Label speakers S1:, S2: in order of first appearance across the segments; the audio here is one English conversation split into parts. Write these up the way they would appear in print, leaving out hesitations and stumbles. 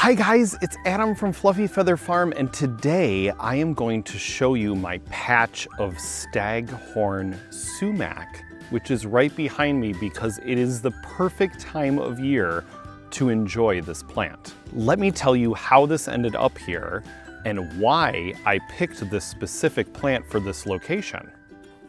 S1: Hi guys, it's Adam from Fluffy Feather Farm, and today I am going to show you my patch of Staghorn Sumac, which is right behind me because it is the perfect time of year to enjoy this plant. Let me tell you how this ended up here and why I picked this specific plant for this location.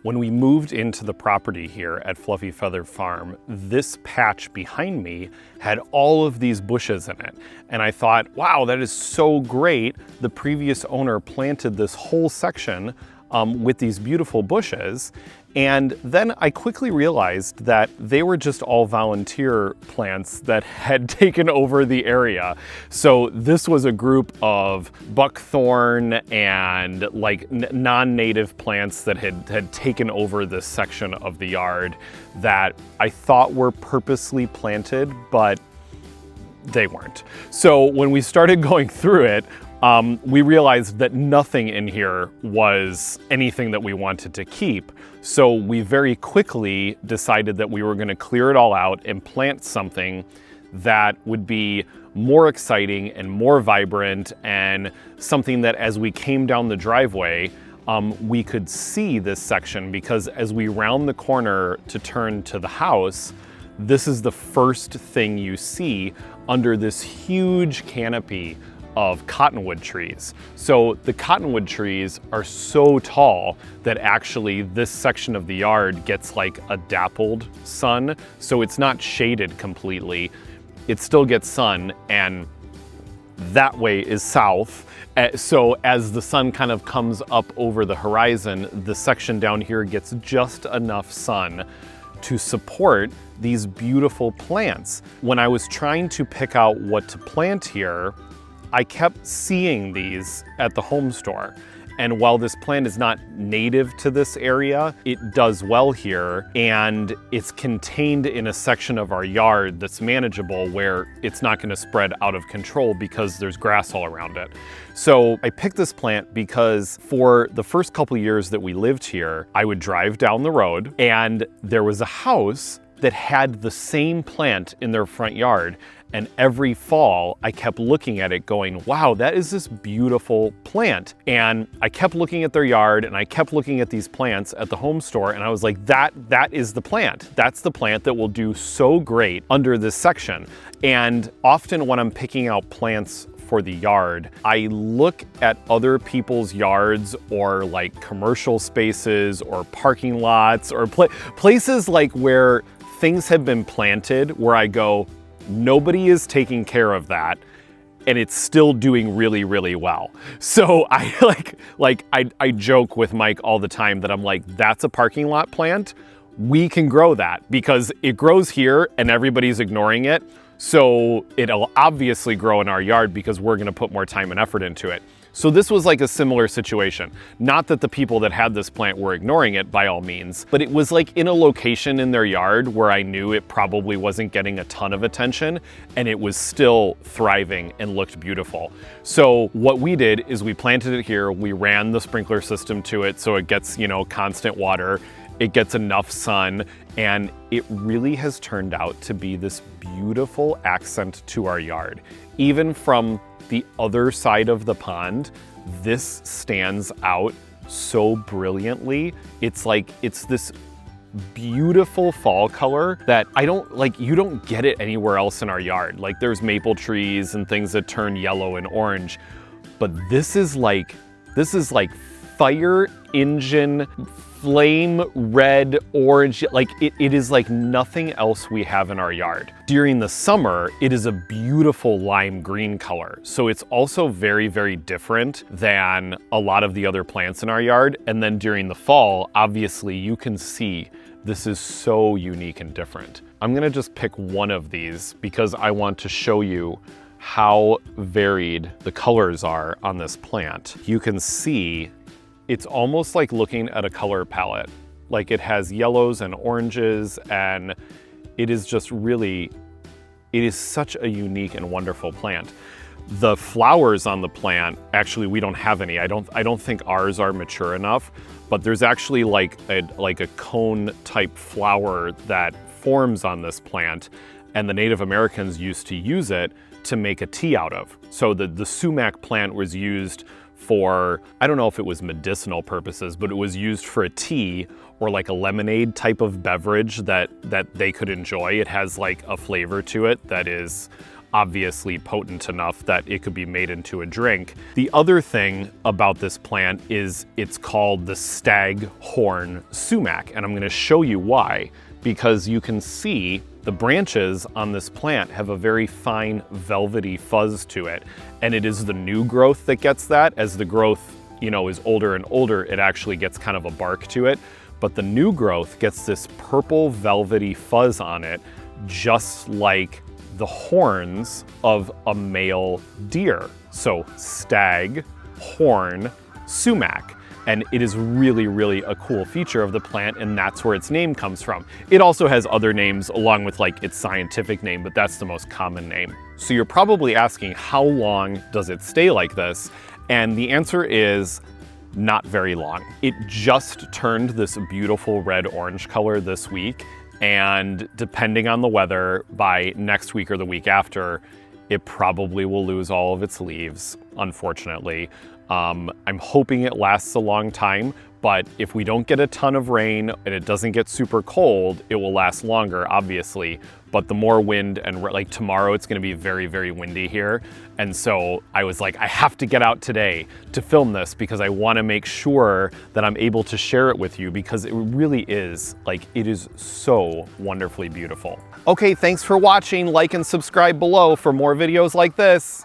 S1: When we moved into the property here at Fluffy Feather Farm, this patch behind me had all of these bushes in it. And I thought, wow, that is so great. The previous owner planted this whole section with these beautiful bushes. And then I quickly realized that they were just all volunteer plants that had taken over the area. So this was a group of buckthorn and like non-native plants that had taken over this section of the yard that I thought were purposely planted, but they weren't. So when we started going through it, we realized that nothing in here was anything that we wanted to keep. So we very quickly decided that we were going to clear it all out and plant something that would be more exciting and more vibrant, and something that as we came down the driveway, we could see this section, because as we round the corner to turn to the house, this is the first thing you see under this huge canopy of cottonwood trees. So the cottonwood trees are so tall that actually this section of the yard gets like a dappled sun. So it's not shaded completely. It still gets sun, and that way is south. So as the sun kind of comes up over the horizon, the section down here gets just enough sun to support these beautiful plants. When I was trying to pick out what to plant here, I kept seeing these at the home store. And while this plant is not native to this area, it does well here, and it's contained in a section of our yard that's manageable, where it's not gonna spread out of control because there's grass all around it. So I picked this plant because for the first couple years that we lived here, I would drive down the road and there was a house that had the same plant in their front yard. And every fall, I kept looking at it going, wow, that is this beautiful plant. And I kept looking at their yard and I kept looking at these plants at the home store, and I was like, that is the plant. That's the plant that will do so great under this section. And often when I'm picking out plants for the yard, I look at other people's yards, or like commercial spaces or parking lots, or places like where things have been planted where I go, nobody is taking care of that, and it's still doing really, really well. So I joke with Mike all the time that I'm like, that's a parking lot plant. We can grow that because it grows here and everybody's ignoring it. So it'll obviously grow in our yard because we're gonna put more time and effort into it. So this was like a similar situation. Not that the people that had this plant were ignoring it by all means, but it was like in a location in their yard where I knew it probably wasn't getting a ton of attention, and it was still thriving and looked beautiful. So what we did is we planted it here, we ran the sprinkler system to it so it gets, constant water, it gets enough sun, and it really has turned out to be this beautiful accent to our yard. Even from the other side of the pond, this stands out so brilliantly. It's this beautiful fall color that you don't get it anywhere else in our yard. Like there's maple trees and things that turn yellow and orange, but this is like fire engine, flame red, orange, it is like nothing else we have in our yard. During the summer, it is a beautiful lime green color. So it's also very, very different than a lot of the other plants in our yard. And then during the fall, obviously you can see this is so unique and different. I'm gonna just pick one of these because I want to show you how varied the colors are on this plant. You can see it's almost like looking at a color palette. Like it has yellows and oranges, and it is just really, it is such a unique and wonderful plant. The flowers on the plant, actually we don't have any. I don't think ours are mature enough, but there's actually like a cone type flower that forms on this plant, and the Native Americans used to use it to make a tea out of. So the sumac plant was used for, I don't know if it was medicinal purposes, but it was used for a tea or like a lemonade type of beverage that they could enjoy. It has like a flavor to it that is obviously potent enough that it could be made into a drink. The other thing about this plant is it's called the Staghorn Sumac, and I'm gonna show you why. Because you can see the branches on this plant have a very fine velvety fuzz to it. And it is the new growth that gets that. As the growth, you know, is older and older, it actually gets kind of a bark to it. But the new growth gets this purple velvety fuzz on it, just like the horns of a male deer. So Staghorn Sumac. And it is really, really a cool feature of the plant, and that's where its name comes from. It also has other names along with like its scientific name, but that's the most common name. So you're probably asking, how long does it stay like this? And the answer is not very long. It just turned this beautiful red-orange color this week, and depending on the weather, by next week or the week after, it probably will lose all of its leaves, unfortunately. I'm hoping it lasts a long time, but if we don't get a ton of rain and it doesn't get super cold, it will last longer, obviously. But the more wind, and like tomorrow, it's gonna be very, very windy here. And so I was like, I have to get out today to film this because I wanna make sure that I'm able to share it with you, because it really is, like, it is so wonderfully beautiful. Okay, thanks for watching. Like and subscribe below for more videos like this.